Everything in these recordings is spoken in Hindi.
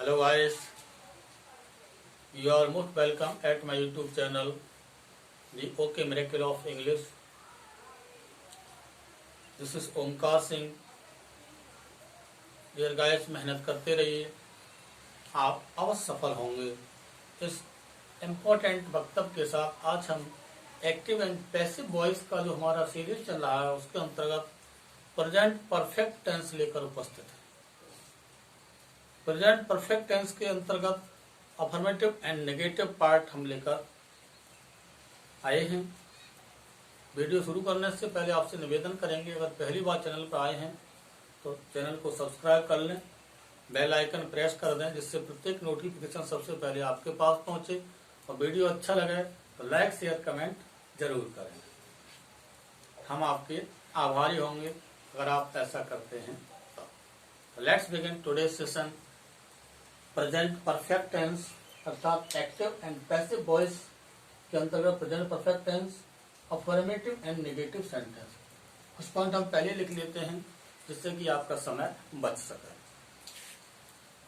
Hello guys, you are most welcome at my YouTube channel, The OK Miracle of English. This is Omkar Singh. Dear guys, मेहनत करते रहिए, आप अवश्य सफल होंगे. इस इम्पोर्टेंट वक्तव्य के साथ आज हम एक्टिव एंड पैसिव वॉइस का जो हमारा सीरीज चल रहा है उसके अंतर्गत प्रेजेंट परफेक्ट टेंस लेकर उपस्थित है. प्रेजेंट परफेक्ट टेंस के अंतर्गत अफर्मेटिव एंड नेगेटिव पार्ट हम लेकर आए हैं. वीडियो शुरू करने से पहले आपसे निवेदन करेंगे, अगर पहली बार चैनल पर आए हैं तो चैनल को सब्सक्राइब कर लें, बेल आइकन प्रेस कर दें जिससे प्रत्येक नोटिफिकेशन सबसे पहले आपके पास पहुंचे. और वीडियो अच्छा लगे तो लाइक शेयर कमेंट जरूर करें. हम आपके आभारी होंगे अगर आप ऐसा करते हैं. Let's begin today session. Present perfect tense अर्थात एक्टिव एंड पैसिव वॉइस के अंतर्गत present perfect tense, affirmative and negative sentence. कुछ पॉइंट हम पहले लिख लेते हैं जिससे कि आपका समय बच सके.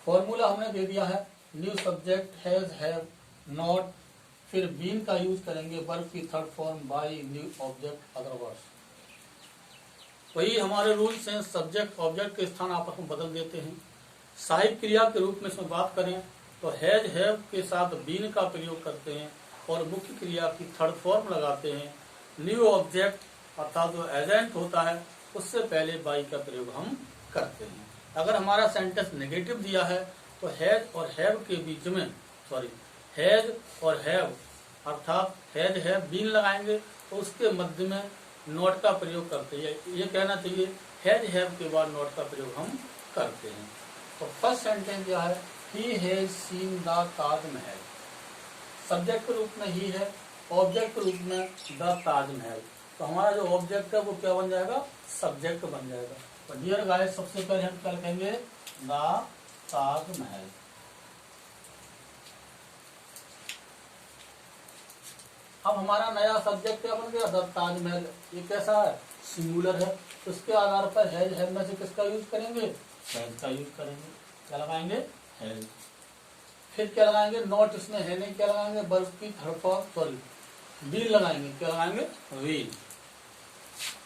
फॉर्मूला हमने दे दिया है. New subject has, have, not, फिर बीन का यूज करेंगे वर्ब की third form by, new object, other words. वही हमारे रूल्स हैं. सब्जेक्ट ऑब्जेक्ट के स्थान आपस में बदल देते हैं. सहायक क्रिया के रूप में इसमें बात करें तो हैज, हैव के साथ बीन का प्रयोग करते हैं और मुख्य क्रिया की थर्ड फॉर्म लगाते हैं. न्यू ऑब्जेक्ट अर्थात जो एजेंट होता है उससे पहले बाई का प्रयोग हम करते हैं. अगर हमारा सेंटेंस नेगेटिव दिया है तो हैज और हैव के बीच में हैज और हैव अर्थात हैज हैव बीन लगाएंगे तो उसके मध्य में नॉट का प्रयोग करते हैं. ये कहना चाहिए हैज हैव के बाद नॉट का प्रयोग हम करते हैं. तो फर्स्ट सेंटेंस यह है, he has seen the Taj Mahal. Subject के रूप में ही है, ऑब्जेक्ट के रूप में द ताजमहल. तो हमारा जो ऑब्जेक्ट है वो क्या बन जाएगा? सब्जेक्ट बन जाएगा. तो डियर गाइस, सबसे पहले हम क्या लिखेंगे? द ताजमहल. अब हमारा नया सब्जेक्ट क्या बन गया? द ताजमहल. ये कैसा है? सिंगुलर है. तो इसके आधार पर हैज हैव में से किसका यूज करेंगे? हैज का यूज करेंगे. क्या लगाएंगे? हैज. फिर क्या लगाएंगे? नॉट इसमें है नहीं. क्या लगाएंगे? वर्ब की थर्ड फॉर्म बीन लगाएंगे. क्या लगाएंगे? वील.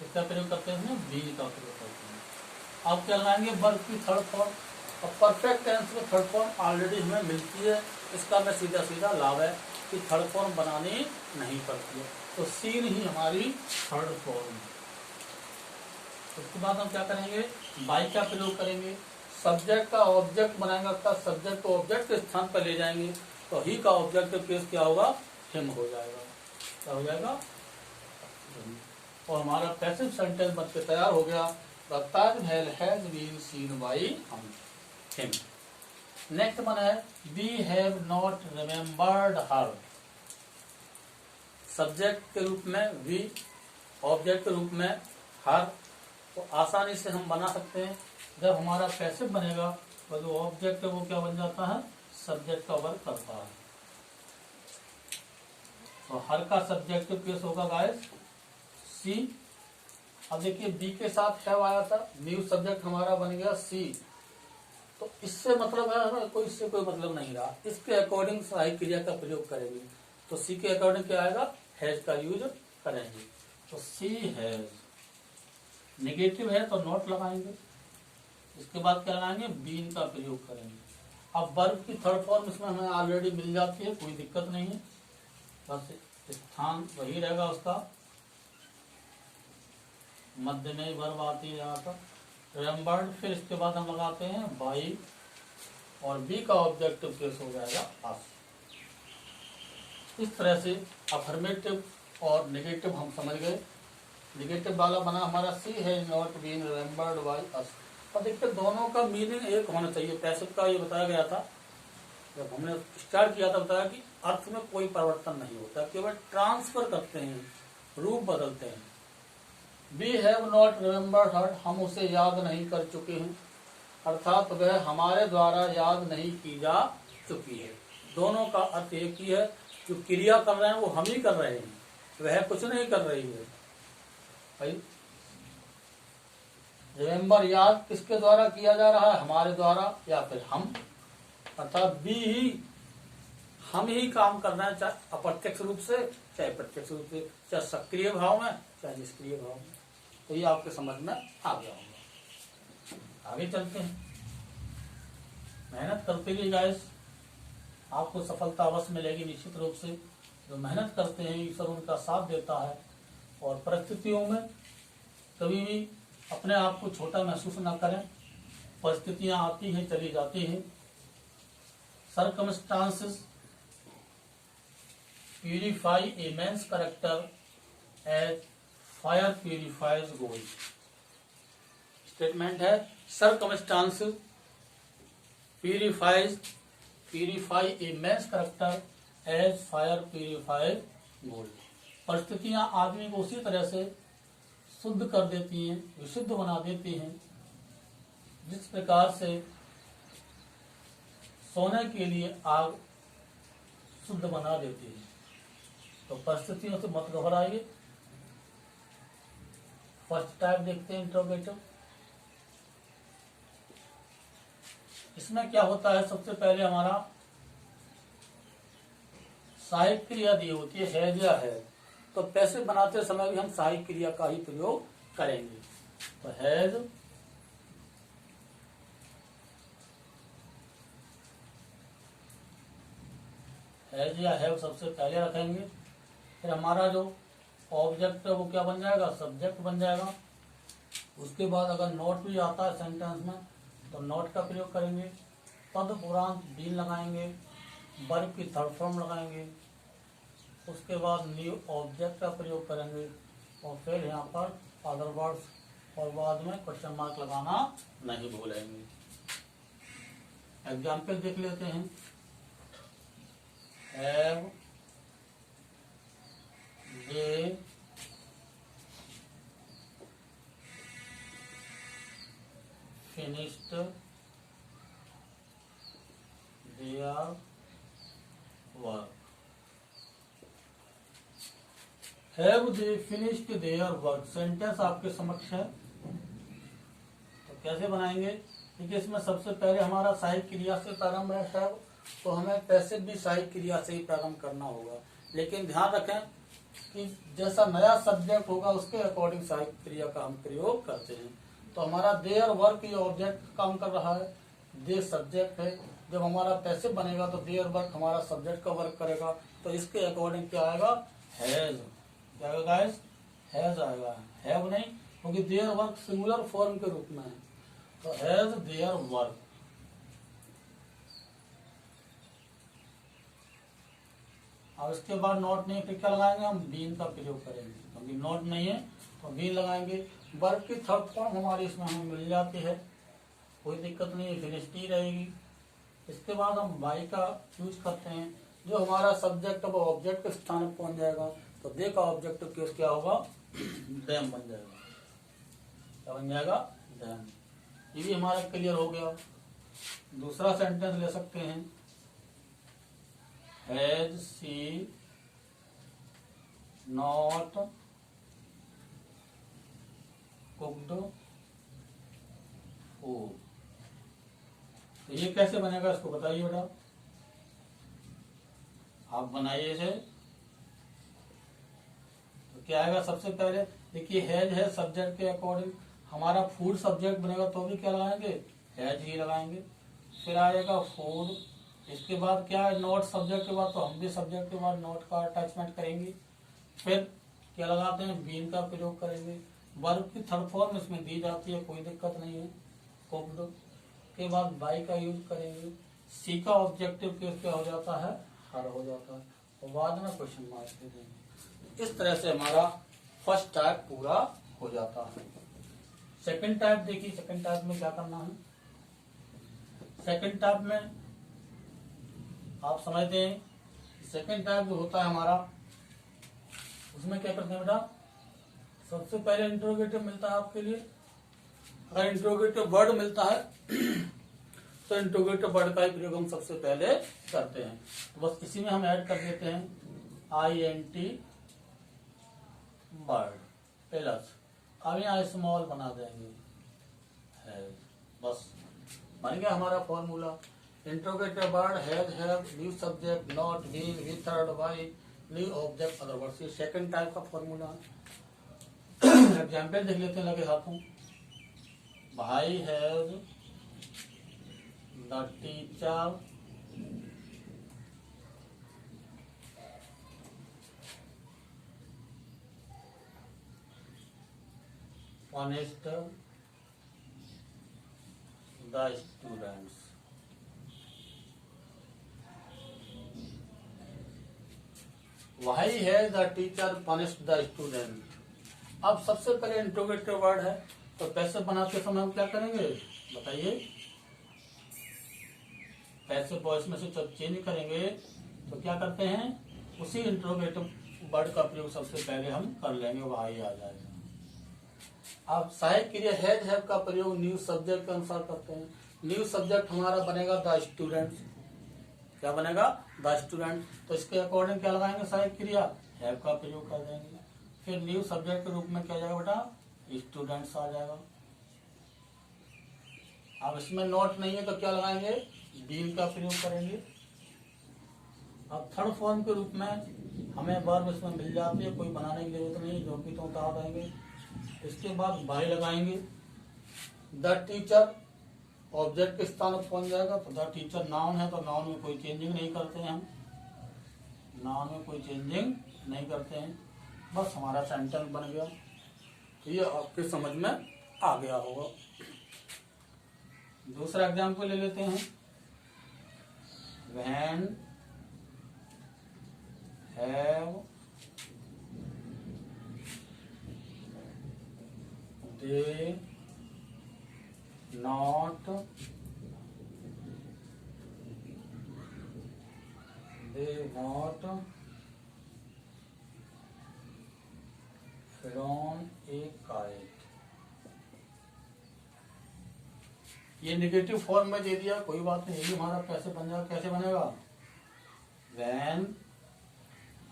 इसका प्रयोग करते हैं, बीन का प्रयोग करते हैं. अब क्या लगाएंगे? वर्ब की थर्ड फॉर्म. और परफेक्ट टेंस में थर्ड फॉर्म ऑलरेडी हमें मिलती है. इसका मैं सीधा सीधा लाभ है कि थर्ड फॉर्म बनानी नहीं पड़ती है. तो सीन ही हमारी थर्ड फॉर्म. उसके बाद हम क्या करेंगे? बाई का प्रयोग करेंगे. सब्जेक्ट का ऑब्जेक्ट बनाएंगे अर्थात सब्जेक्ट को ऑब्जेक्ट के स्थान पर ले जाएंगे. तो ही का ऑब्जेक्ट केस क्या होगा? हिम हो जाएगा. क्या हो जाएगा? और हमारा पैसिव सेंटेंस बनकर तैयार हो गया. The Taj Mahal has been seen by him. Next one है, we have not remembered her. Subject के रूप में वी, ऑब्जेक्ट के रूप में हर. तो आसानी से हम बना सकते हैं. जब हमारा पैसिव बनेगा तो जो ऑब्जेक्ट है वो क्या बन जाता है? सब्जेक्ट का वर्क करता है. तो हर का सब्जेक्टिव केस होगा गाइस सी. अब देखिए बी के साथ हैव आया था, न्यू सब्जेक्ट हमारा बन गया सी. तो इससे मतलब है हमें कोई, इससे कोई मतलब नहीं रहा. इसके अकॉर्डिंग सहायक क्रिया का प्रयोग करेंगे. तो सी के अकॉर्डिंग क्या आएगा? हैज का यूज करेंगे. तो सी हैज. नेगेटिव है तो नॉट लगाएंगे. इसके बाद क्या लगाएंगे? बीन का प्रयोग करेंगे. अब वर्ब की थर्ड फॉर्म इसमें हमें ऑलरेडी मिल जाती है, कोई दिक्कत नहीं है. बस स्थान वही रहेगा उसका, मध्य में वर्ब आती है यहाँ पर रिमेम्बर्ड. फिर इसके बाद हम लगाते हैं बाई और बी का ऑब्जेक्टिव केस हो जाएगा अस. इस तरह से अफर्मेटिव और नेगेटिव हम समझ गए. नेगेटिव वाला बना हमारा सी है not been remembered by us. और देखिए दोनों का मीनिंग एक होना चाहिए. पैसिव का ये बताया गया था जब हमने स्टार्ट किया था, बताया कि अर्थ में कोई परिवर्तन नहीं होता, केवल ट्रांसफर करते हैं, रूप बदलते हैं. वी हैव नॉट रिमेम्बर्ड हर. हम उसे याद नहीं कर चुके हैं अर्थात वह हमारे द्वारा याद नहीं की जा चुकी है. दोनों का अर्थ एक ही है. जो क्रिया कर रहे हैं वो हम ही कर रहे हैं, वह कुछ नहीं कर रही है भाई. रिमेम्बर याद किसके द्वारा किया जा रहा है? हमारे द्वारा या फिर हम. अर्थात बी ही, हम ही काम कर रहे हैं, चाहे अप्रत्यक्ष रूप से चाहे प्रत्यक्ष रूप से, चाहे सक्रिय भाव में चाहे निष्क्रिय भाव में। तो ये आपके समझ में आ गया होगा। आगे चलते हैं। मेहनत करते रहिए गाइस, आपको सफलता अवश्य मिलेगी निश्चित रूप से। जो मेहनत करते हैं ईश्वर उनका साथ देता है। और परिस्थितियों में कभी भी अपने आप को छोटा महसूस ना करें। परिस्थितियां आती हैं चली जाती हैं। Circumstances purify a man's character as fire purifies gold. Statement है, Circumstances purify a man's character as fire purifies gold. परिस्थितियां आदमी को उसी तरह से शुद्ध कर देती हैं, विशुद्ध बना देती हैं, जिस प्रकार से सोने के लिए आग शुद्ध बना देती है। तो परिस्थितियों से मत घबराइए। फर्स्ट टाइप देखते हैं, इंट्रोगेटिव। इसमें क्या होता है, सबसे पहले हमारा सहायक क्रिया दी होती है, हैज या है। तो पैसे बनाते समय भी हम सहायक क्रिया का ही प्रयोग करेंगे। तो हैज, हैज या हैव सबसे पहले रखेंगे। फिर हमारा जो ऑब्जेक्ट है वो क्या बन जाएगा, सब्जेक्ट बन जाएगा। उसके बाद अगर नॉट भी आता है सेंटेंस में तो नॉट का प्रयोग करेंगे। तदुपरांत बीन लगाएंगे, वर्ब की थर्ड फॉर्म लगाएंगे। उसके बाद न्यू ऑब्जेक्ट का प्रयोग करेंगे और फिर यहाँ पर अदर वर्ड्स, और बाद में क्वेश्चन मार्क लगाना नहीं भूलेंगे। एग्जाम्पल देख लेते हैं। Have they finished their work? Have they finished their work? Sentence आपके समक्ष है। तो कैसे बनाएंगे? देखिए, इसमें सबसे पहले हमारा सहायक क्रिया से प्रारंभ है have, तो हमें पैसिव भी सहायक क्रिया से ही प्रारंभ करना होगा। लेकिन ध्यान रखें कि जैसा नया सब्जेक्ट होगा उसके अकॉर्डिंग सहायक क्रिया का हम प्रयोग करते हैं। तो हमारा देयर वर्क ये ऑब्जेक्ट काम कर रहा है, दे सब्जेक्ट है। जब हमारा पैसिव बनेगा तो देयर वर्क हमारा सब्जेक्ट का वर्क करेगा। तो इसके अकॉर्डिंग क्या आएगा, हैज। क्या आएगा गाइस, हैज आएगा, हैव नहीं, क्योंकि देयर वर्क सिंगुलर फॉर्म के रूप में है। तो हैज देयर वर्क। और इसके बाद नॉट नहीं, फिर क्या लगाएंगे, हम बीन का प्रयोग करेंगे। क्योंकि नॉट नहीं है तो बीन लगाएंगे। वर्ब की थर्ड फॉर्म हमारी इसमें हमें मिल जाती है, कोई दिक्कत नहीं है, फिनिश्ड ही रहेगी। इसके बाद हम बाई का यूज करते हैं। जो हमारा सब्जेक्ट है वो ऑब्जेक्ट के स्थान पर पहुंच जाएगा। तो दे का ऑब्जेक्टिव केस क्या होगा, देम बन जाएगा। क्या बन जाएगा, देम। ये भी हमारा क्लियर हो गया। दूसरा सेंटेंस ले सकते हैं, has she not cooked food. तो ये कैसे बनेगा, इसको बताइए बेटा, आप बनाइए इसे। तो क्या आएगा, सबसे पहले देखिए हैज है सब्जेक्ट के अकॉर्डिंग, हमारा फूड सब्जेक्ट बनेगा तो भी क्या लगाएंगे, हैज ही लगाएंगे। फिर आएगा फूड। इसके बाद क्या है, नॉट सब्जेक्ट के बाद, तो हम भी सब्जेक्ट के बाद नॉट का अटैचमेंट करेंगे। फिर क्या लगाते हैं, बीन का प्रयोग करेंगे। वर्ब की थर्ड फॉर्म इसमें दी जाती है, कोई दिक्कत नहीं है, कुक्ड। के बाद बाई का यूज करेंगे। सी का ऑब्जेक्टिव केस क्या हो जाता है, हर हो जाता है, और बाद में क्वेश्चन मार्क दे देंगे। इस तरह से हमारा फर्स्ट टाइप पूरा हो जाता है। सेकंड टाइप देखिए, सेकंड टाइप में क्या करना है। सेकंड टाइप में आप समझते हैं, सेकंड टाइप जो होता है हमारा, उसमें क्या करते हैं बेटा, सबसे पहले इंट्रोगेटिव मिलता है आपके लिए। अगर इंट्रोगेटिव वर्ड मिलता है तो इंट्रोगेटिव वर्ड का ही प्रयोग हम सबसे पहले करते हैं। तो बस इसी में हम ऐड कर देते हैं INT वर्ड प्लस, अब यहाँ स्मॉल बना देंगे है, बस बन गया हमारा formula. Interrogative word has, have, new subject, not, been, with, third, by, new object, other words. ये सेकंड टाइप का फॉर्मूला है। एग्जाम्पल देख लेते हैं लगे हाथों। भाई has the teacher punished the students। Why has the teacher punished the student? अब सबसे पहले इंट्रोगेटिव वर्ड है, तो पैसे बनाते समय हम क्या करेंगे बताइए। पैसे वॉइस में से जब चेंज करेंगे तो क्या करते हैं, उसी इंट्रोगेटिव वर्ड का प्रयोग सबसे पहले हम कर लेंगे, वही आ जाएगा। अब सहायक क्रिया हैज, हैव का प्रयोग न्यू सब्जेक्ट के अनुसार करते हैं। न्यू सब्जेक्ट हमारा बनेगा द स्टूडेंट। क्या बनेगा, द स्टूडेंट। तो इसके अकॉर्डिंग क्या लगाएंगे, सहायक क्रिया हैव का प्रयोग कर देंगे। फिर न्यू सब्जेक्ट के रूप में क्या जाएगा बेटा, स्टूडेंट्स आ जाएगा। अब इसमें नोट नहीं है तो क्या लगाएंगे, बीन का प्रयोग करेंगे। अब थर्ड फॉर्म के रूप में हमें वर्ब इसमें मिल जाती है, कोई बनाने की जरूरत नहीं, जो कि तो उतार देंगे। इसके बाद बाय लगाएंगे। द टीचर ऑब्जेक्ट के स्थान पर पहुंच जाएगा, तो द टीचर नाउन है, तो नाउन में कोई चेंजिंग नहीं करते हैं हम, नाउन में कोई चेंजिंग नहीं करते हैं, बस हमारा सेंटेंस बन गया। तो ये आपके समझ में आ गया होगा। दूसरा एग्जाम्पल ले लेते हैं। When have they not flown a kite। ये निगेटिव फॉर्म में दे दिया, कोई बात नहीं, ये हमारा कैसे बन जाएगा, कैसे बनेगा, व्हेन।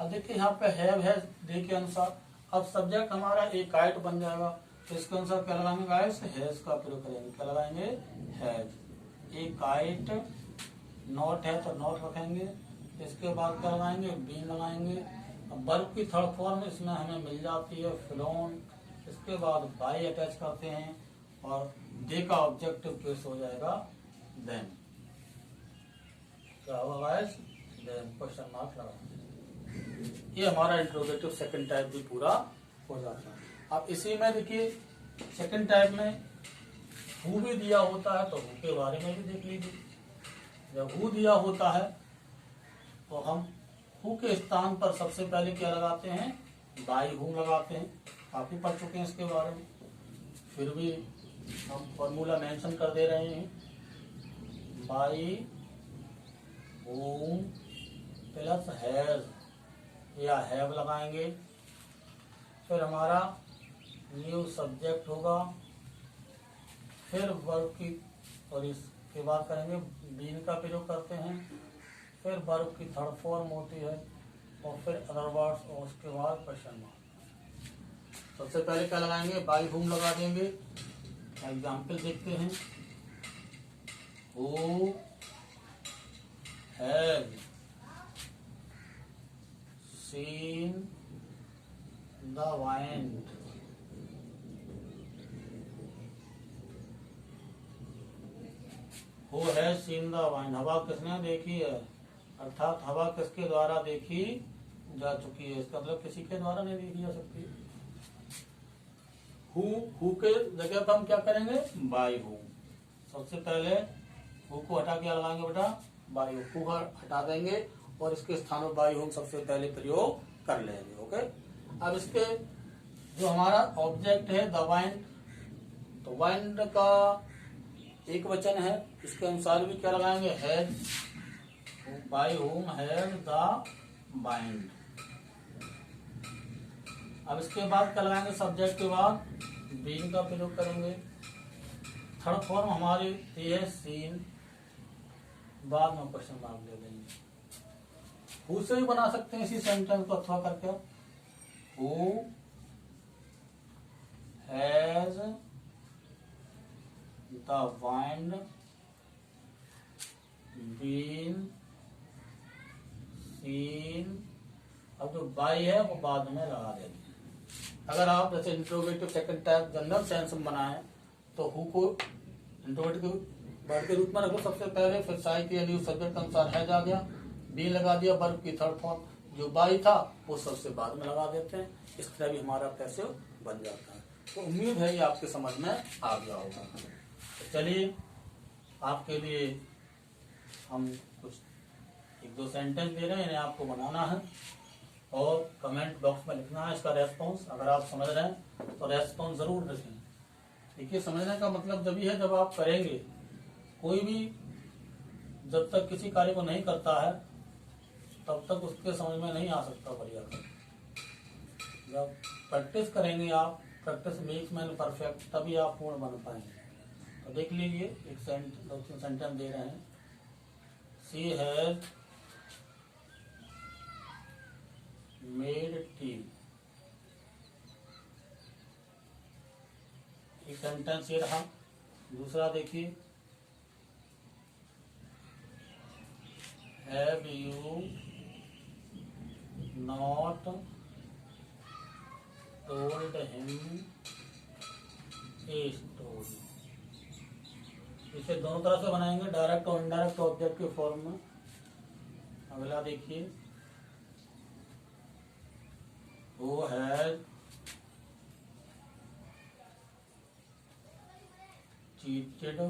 अब देखिए यहाँ पे हैव है दे के अनुसार, अब सब्जेक्ट हमारा ए काइट बन जाएगा, तो इसके अनुसार क्या लगाएंगे गाइस, हैज का प्रयोग करेंगे। क्या लगाएंगे, हैज। ए काइट नॉट है तो नॉट रखेंगे। इसके बाद क्या लगाएंगे, बीन लगाएंगे। अब वर्ब की थर्ड फॉर्म इसमें हमें मिल जाती है फ्लोन। इसके बाद बाय अटैच करते हैं और दे का ऑब्जेक्टिव केस हो जाएगा देन। क्या होगा गाइस, देन क्वेश्चन मार्क लगा। ये हमारा इंट्रोगेटिव सेकंड टाइप भी पूरा हो जाता है। अब इसी में देखिए सेकंड टाइप में हु भी दिया होता है, तो हु के बारे में भी देख लीजिए। जब हु दिया होता है तो हम हु के स्थान पर सबसे पहले क्या लगाते हैं, बाई हु लगाते हैं। काफी पढ़ चुके हैं इसके बारे में, फिर भी हम फॉर्मूला मेंशन कर दे रहे हैं। बाई हूम प्लस हैज या हैव लगाएंगे। फिर हमारा न्यू सब्जेक्ट होगा, फिर वर्ब की, और इसके बाद करेंगे बीन का प्रयोग करते हैं। फिर वर्ब की थर्ड फॉर्म होती है और फिर अदर वर्ड्स, और उसके बाद क्वेश्चन मार्क। सबसे पहले क्या लगाएंगे, बाई हुम लगा देंगे। एग्जाम्पल देखते हैं। Who have seen the wind. Who has seen the wind, हवा किसने देखी है, अर्थात हवा किसके द्वारा देखी जा चुकी है, इसका मतलब किसी के द्वारा नहीं देखी जा सकती। हु के जगह पर हम क्या करेंगे, बाई हु। सबसे पहले हु को हटा के लगाएंगे बेटा, बाई हु को हटा देंगे और इसके स्थान पर बाई हु सबसे पहले प्रयोग कर लेंगे। ओके। अब इसके जो हमारा ऑब्जेक्ट है द वाइंड, तो वाइंड का एक वचन है, इसके अनुसार भी क्या लगाएंगे, हैज। बाई हुम हैज द बाइंड। अब इसके बाद क्या लगाएंगे, सब्जेक्ट के बाद बीन का प्रयोग करेंगे। थर्ड फॉर्म हमारी ये है सीन, बाद में क्वेश्चन मार्क दे देंगे। हु से भी बना सकते हैं इसी सेंटेंस को अथवा करके। Who has the wind been seen, अब जो बाई है वो बाद में लगा देंगे। अगर आप जैसे interrogative second type general sense में बनाए तो हु को इंट्रोगेटिव वर्ड के रूप में रखो सबसे पहले, फिर साई के न्यू सब्जेक्ट के अनुसार हैज आ गया, बी लगा दिया, वर्ब की थर्ड फॉर्म, जो बाई था वो सबसे बाद में लगा देते हैं। इस तरह भी हमारा पैसिव बन जाता है। तो उम्मीद है ये आपके समझ में आ गया होगा। तो चलिए आपके लिए हम कुछ एक दो सेंटेंस दे रहे हैं, इन्हें आपको बनाना है और कमेंट बॉक्स में लिखना है इसका रेस्पॉन्स। अगर आप समझ रहे हैं तो रेस्पॉन्स जरूर लिखें। देखिए समझने का मतलब जब है जब आप करेंगे, कोई भी जब तक किसी कार्य को नहीं करता है तब तक उसके समझ में नहीं आ सकता बढ़िया कर। जब प्रैक्टिस करेंगे आप, प्रैक्टिस मेक्स मैन परफेक्ट, तभी आप पूर्ण बन पाएंगे। तो देख लीजिए एक दो तीन सेंटेंस दे रहे हैं। शी हैज मेड टी, एक सेंटेंस ये रहा। दूसरा देखिए, have you not told him a story. इसे दोनों तरह से बनाएंगे, डायरेक्ट और इनडायरेक्ट ऑब्जेक्ट के फॉर्म में। अगला देखिए, हु हैज चीटेड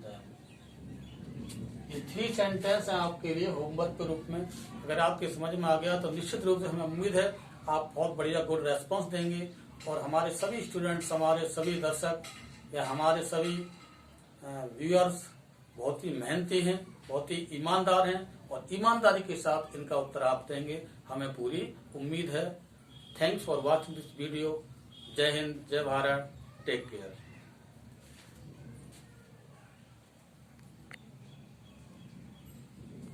देम। ये 3 सेंटेंस हैं आपके लिए होमवर्क के रूप में। अगर आपके समझ में आ गया तो निश्चित रूप से हमें उम्मीद है आप बहुत बढ़िया गुड रेस्पॉन्स देंगे और हमारे सभी स्टूडेंट्स, हमारे सभी दर्शक या हमारे सभी व्यूअर्स बहुत ही मेहनती हैं, बहुत ही ईमानदार हैं और ईमानदारी के साथ इनका उत्तर आप देंगे, हमें पूरी उम्मीद है। Thanks for watching this video. जय हिंद, जय भारत, टेक केयर।